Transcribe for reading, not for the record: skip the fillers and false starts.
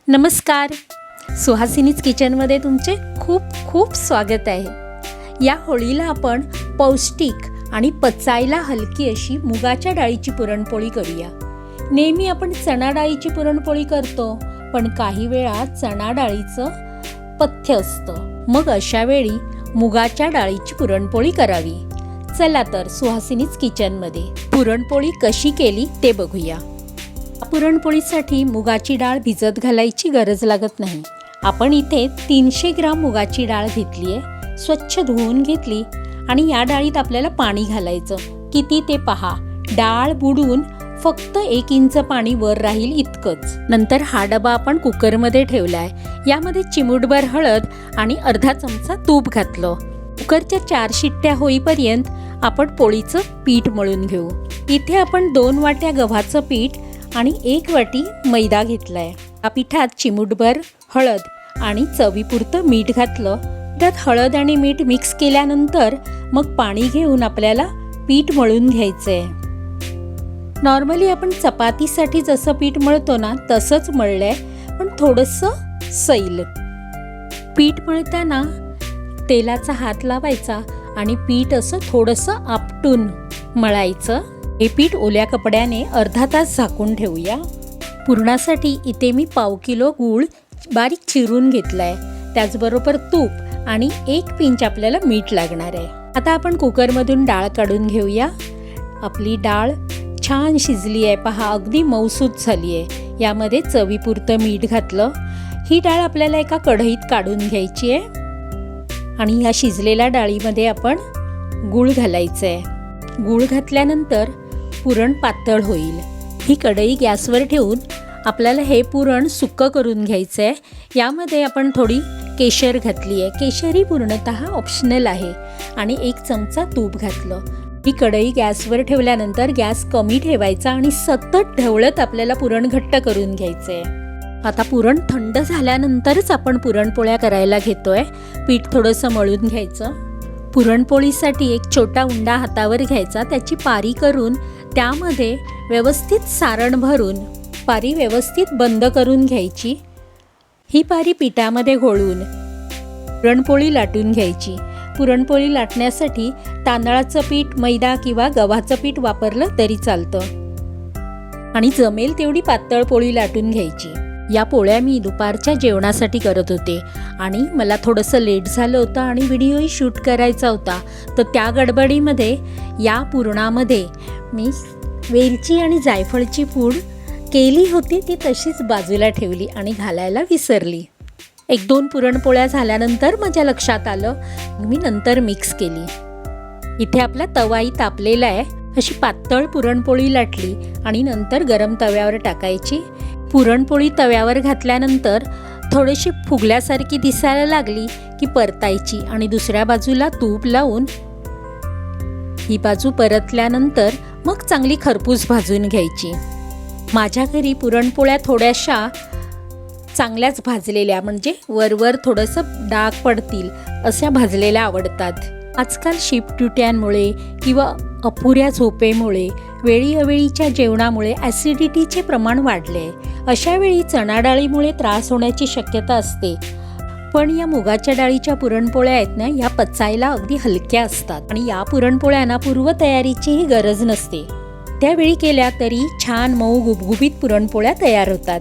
नमस्कार, सुहासिनीज किचनमध्ये तुमचे खूप खूप स्वागत आहे। या होळीला आपण पौष्टिक आणि पचायला हलकी अशी मुगाच्या डाळीची पुरणपोळी करूया। नेहमी आपण चणा डाळीची पुरणपोळी करतो, पण काही वेळा चणा डाळीचं पथ्य असतं। मग अशा वेळी मुगाच्या डाळीची पुरणपोळी करावी। चला तर सुहासिनीज किचनमध्ये पुरणपोळी कशी केली ते बघूया। पुरणपोळीसाठी मुगाची डाळ भिजत घालायची गरज लागत नाही। आपण इथे 300 ग्राम मुगाची डाळ घेतली आहे, स्वच्छ धुवून घेतली आणि या डाळीत आपल्याला पाणी घालायचं। किती ते पहा, डाळ बुडून फक्त 1 इंच पाणी वर राहील इतकंच। नंतर हा डबा आपण कुकरमध्ये ठेवलाय, यामध्ये चिमूटभर हळद आणि अर्धा चमचा तूप घातलं। कुकरच्या 4 शिट्ट्या होईपर्यंत आपण पोळीचं पीठ मळून घेऊ। इथे आपण 2 वाट्या गव्हाचं पीठ आणि 1 वाटी मैदा घेतलाय। या पिठात चिमूटभर हळद आणि चवीपुरतं मीठ घातलं। त्यात हळद आणि मीठ मिक्स केल्यानंतर मग पाणी घेऊन आपल्याला पीठ मळून घ्यायचंय। नॉर्मली आपण चपातीसाठी जसं पीठ मळतो ना तसंच मळलंय, पण थोडंसं सैल। पीठ मळताना तेलाचा हात लावायचा आणि पीठ असं थोडंसं आपटून मळायचं। हे पीठ ओल्या कपड्याने अर्धा तास झाकून ठेवूया। पुरणासाठी इथे मी पाव किलो गूळ बारीक चिरून घेतलाय, त्याचबरोबर तूप आणि 1 पिंच आपल्याला मीठ लागणार आहे। आता आपण कुकरमधून डाळ काढून घेऊया। आपली डाळ छान शिजली आहे, पहा अगदी मऊसूत झाली आहे। यामध्ये चवीपुरतं मीठ घातलं। ही डाळ आपल्याला एका कढईत काढून घ्यायची आहे आणि या शिजलेल्या डाळीमध्ये आपण गूळ घालायचं आहे। गूळ घातल्यानंतर पुरण पातळ होईल। ही कढई गॅसवर ठेवून आपल्याला हे पुरण सुक्कं करून घ्यायचं आहे। यामध्ये आपण थोडी केशर घातली आहे। केशर ही पूर्णतः ऑप्शनल आहे आणि 1 चमचा तूप घातलं। ही कढई गॅसवर ठेवल्यानंतर गॅस कमी ठेवायचा आणि सतत ढवळत आपल्याला पुरण घट्ट करून घ्यायचं आहे। आता पुरण थंड झाल्यानंतरच आपण पुरणपोळ्या करायला घेतोय। पीठ थोडंसं मळून घ्यायचं। पुरणपोळीसाठी एक छोटा उंडा हातावर घ्यायचा, त्याची पारी करून त्यामध्ये व्यवस्थित सारण भरून पारी व्यवस्थित बंद करून घ्यायची। ही पारी पिठामध्ये घोळून पुरणपोळी लाटून घ्यायची। पुरणपोळी लाटण्यासाठी तांदळाचं पीठ, मैदा किंवा गव्हाचं पीठ वापरलं तरी चालतं आणि जमेल तेवढी पातळ पोळी लाटून घ्यायची। या पोळ्या मी दुपारच्या जेवणासाठी करत होते आणि मला थोडंसं लेट झालं होतं आणि व्हिडिओही शूट करायचा होता, तर त्या गडबडीमध्ये या पुरणामध्ये मी वेलची आणि जायफळची पूड केली होती, ती तशीच बाजूला ठेवली आणि घालायला विसरली। 1-2 पुरणपोळ्या झाल्यानंतर माझ्या लक्षात आलं, मी नंतर मिक्स केली। इथे आपला तवाही तापलेला आहे। अशी पातळ पुरणपोळी लाटली आणि नंतर गरम तव्यावर टाकायची। पुरणपोळी तव्यावर घातल्यानंतर थोडीशी फुगल्यासारखी दिसायला लागली की परतायची आणि दुसऱ्या बाजूला तूप लावून ही बाजू परतल्यानंतर मग चांगली खरपूस भाजून घ्यायची। माझ्या घरी पुरणपोळ्या थोड्याशा चांगल्याच भाजलेल्या, म्हणजे वरवर थोडंसं डाग पडतील अशा भाजलेल्या आवडतात। आजकाल शिफ्ट-ड्युट्यांमुळे किंवा अपुऱ्या झोपेमुळे, वेळी अवेळीच्या जेवणामुळे ॲसिडिटीचे प्रमाण वाढले। अशा वेळी चणा डाळीमुळे त्रास होण्याची शक्यता असते, पण या मुगाच्या डाळीच्या पुरणपोळ्या आहेत ना, या पचायला अगदी हलक्या असतात आणि या पुरणपोळ्यांना पूर्वतयारीचीही गरज नसते। त्यावेळी केल्या तरी छान मऊ गुबगुबीत पुरणपोळ्या तयार होतात।